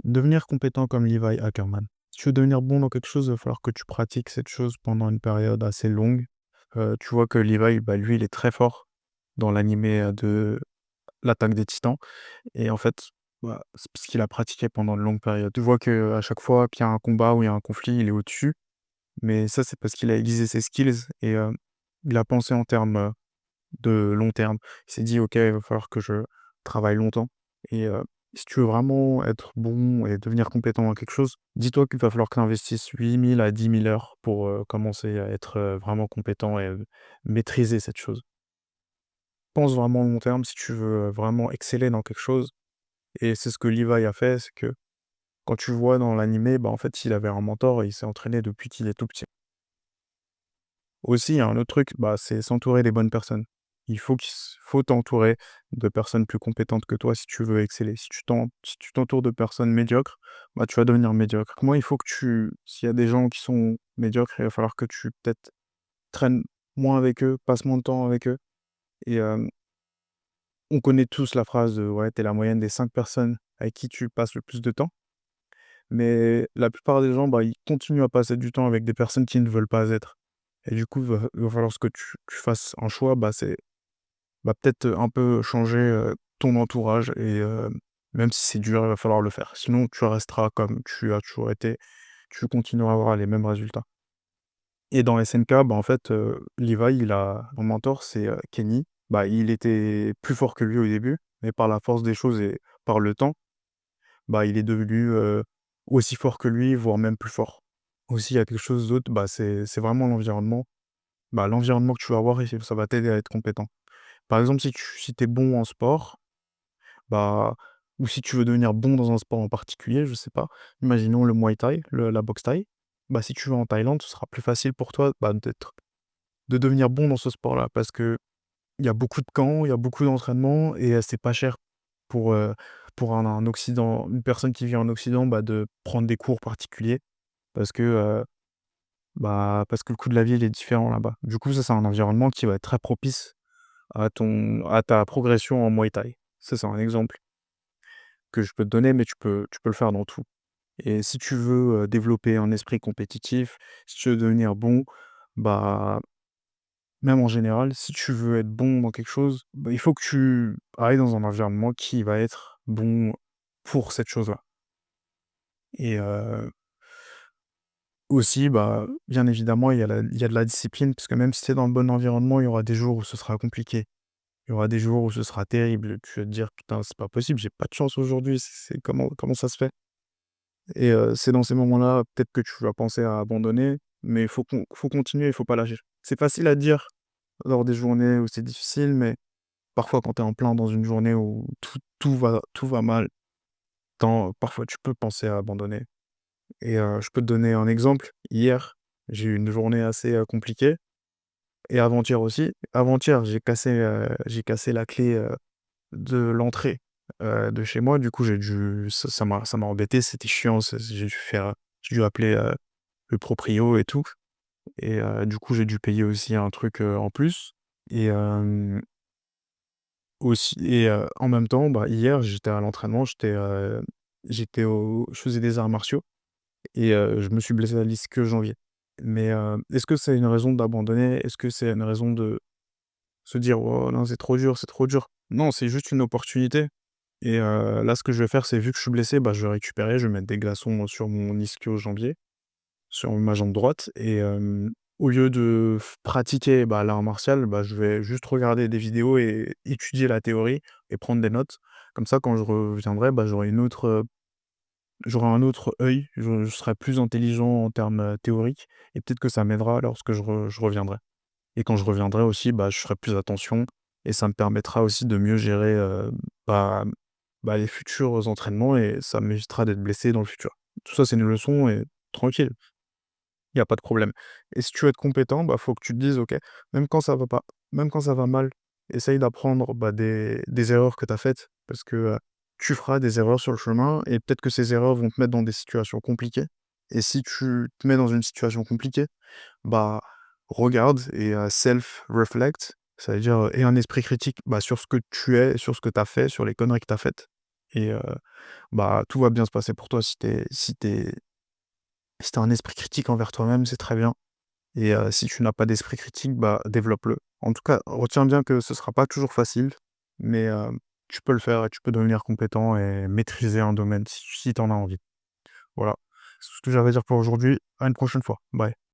Devenir compétent comme Levi Ackerman. Si tu veux devenir bon dans quelque chose, il va falloir que tu pratiques cette chose pendant une période assez longue. Tu vois que Levi, bah, lui, il est très fort dans l'animé, de L'attaque des Titans et en fait, bah, c'est parce qu'il a pratiqué pendant une longue période. Tu vois qu'à chaque fois qu'il y a un combat ou il y a un conflit, il est au-dessus, mais ça, c'est parce qu'il a aiguisé ses skills et il a pensé en termes, de long terme. Il s'est dit: «OK, il va falloir que je travaille longtemps» et si tu veux vraiment être bon et devenir compétent dans quelque chose, dis-toi qu'il va falloir que tu investisses 8 000 à 10 000 heures pour, commencer à être, vraiment compétent et maîtriser cette chose. Pense vraiment long terme si tu veux, vraiment exceller dans quelque chose et c'est ce que Levi a fait, c'est que quand tu vois dans l'animé, bah, en fait, il avait un mentor et il s'est entraîné depuis qu'il est tout petit. Aussi, il y a un autre truc, bah, c'est s'entourer des bonnes personnes. Il faut t'entourer de personnes plus compétentes que toi si tu veux exceller. Si tu t'entoures de personnes médiocres, bah, tu vas devenir médiocre. Moi, il faut que s'il y a des gens qui sont médiocres, il va falloir que tu peut-être traînes moins avec eux, passes moins de temps avec eux et on connaît tous la phrase de: «Ouais, tu es la moyenne des 5 personnes avec qui tu passes le plus de temps». Mais la plupart des gens, bah, ils continuent à passer du temps avec des personnes qui ne veulent pas être. Et du coup, il va falloir ce que tu fasses un choix, bah, c'est, bah, peut-être, un peu changer, ton entourage et même si c'est dur, il va falloir le faire. Sinon, tu resteras comme tu as toujours été, tu continueras à avoir les mêmes résultats. Et dans SNK, bah, en fait, Levi, son mentor, c'est, Kenny. Bah, il était plus fort que lui au début, mais par la force des choses et par le temps, bah, il est devenu, aussi fort que lui, voire même plus fort. Aussi, il y a quelque chose d'autre, bah, c'est vraiment l'environnement. Bah, l'environnement que tu vas avoir et ça va t'aider à être compétent. Par exemple, si tu es bon en sport, bah, ou si tu veux devenir bon dans un sport en particulier, je sais pas, imaginons le Muay Thai, la boxe thaï, bah, si tu vas en Thaïlande, ce sera plus facile pour toi, bah, de devenir bon dans ce sport-là parce qu'il y a beaucoup de camps, il y a beaucoup d'entraînement et c'est pas cher pour, un occident une personne qui vit en occident, bah, de prendre des cours particuliers parce que, parce que le coût de la vie, il est différent là-bas. Du coup, ça, c'est un environnement qui va être très propice à ta progression en Muay Thai. Ça, c'est un exemple que je peux te donner, mais tu peux le faire dans tout. Et si tu veux, développer un esprit compétitif, si tu veux devenir bon, bah, même en général, si tu veux être bon dans quelque chose, bah, il faut que tu ailles dans un environnement qui va être bon pour cette chose-là. Et aussi, bah, bien évidemment, il y a de la discipline, parce que même si tu es dans le bon environnement, il y aura des jours où ce sera compliqué. Il y aura des jours où ce sera terrible. Tu vas te dire: «Putain, c'est pas possible, j'ai pas de chance aujourd'hui, c'est comment ça se fait?» Et c'est dans ces moments-là, peut-être que tu vas penser à abandonner, mais il faut continuer, il faut pas lâcher. C'est facile à dire lors des journées où c'est difficile, mais parfois quand tu es en plein dans une journée où tout va mal, parfois tu peux penser à abandonner. Et je peux te donner un exemple. Hier, j'ai eu une journée assez, compliquée et avant-hier aussi. Avant-hier, j'ai cassé la clé, de l'entrée, de chez moi. Du coup, ça m'a embêté, c'était chiant, j'ai dû appeler, le proprio et tout et du coup, j'ai dû payer aussi un truc, en plus et en même temps, bah, hier, j'étais à l'entraînement, je faisais des arts martiaux et je me suis blessé à l'ischio-jambier. Mais est-ce que c'est une raison d'abandonner? Est-ce que c'est une raison de se dire: «Oh non, c'est trop dur, c'est trop dur»? Non, c'est juste une opportunité. Et là, ce que je vais faire, c'est vu que je suis blessé, bah, je vais récupérer, je vais mettre des glaçons sur mon ischio-jambier, sur ma jambe droite et au lieu de pratiquer, bah, l'art martial, bah, je vais juste regarder des vidéos et étudier la théorie et prendre des notes. Comme ça, quand je reviendrai, bah, j'aurai un autre œil, je serai plus intelligent en termes, théoriques et peut-être que ça m'aidera lorsque je reviendrai. Et quand je reviendrai aussi, bah, je ferai plus attention et ça me permettra aussi de mieux gérer, bah les futurs entraînements et ça m'évitera d'être blessé dans le futur. Tout ça, c'est une leçon et tranquille, il y a pas de problème. Et si tu veux être compétent, bah, faut que tu te dises: «OK, même quand ça va pas, même quand ça va mal, essaye d'apprendre, bah, des erreurs que tu as faites» parce que, tu feras des erreurs sur le chemin et peut-être que ces erreurs vont te mettre dans des situations compliquées et si tu te mets dans une situation compliquée, bah, regarde et self reflect, ça veut dire, aie un esprit critique, bah, sur ce que tu es, sur ce que tu as fait, sur les conneries que tu as faites et bah, tout va bien se passer pour toi. Si tu un esprit critique envers toi-même, c'est très bien et si tu n'as pas d'esprit critique, bah, développe-le. En tout cas, retiens bien que ce sera pas toujours facile, mais tu peux le faire et tu peux devenir compétent et maîtriser un domaine si tu en as envie. Voilà, c'est tout ce que j'avais à dire pour aujourd'hui. À une prochaine fois. Bye.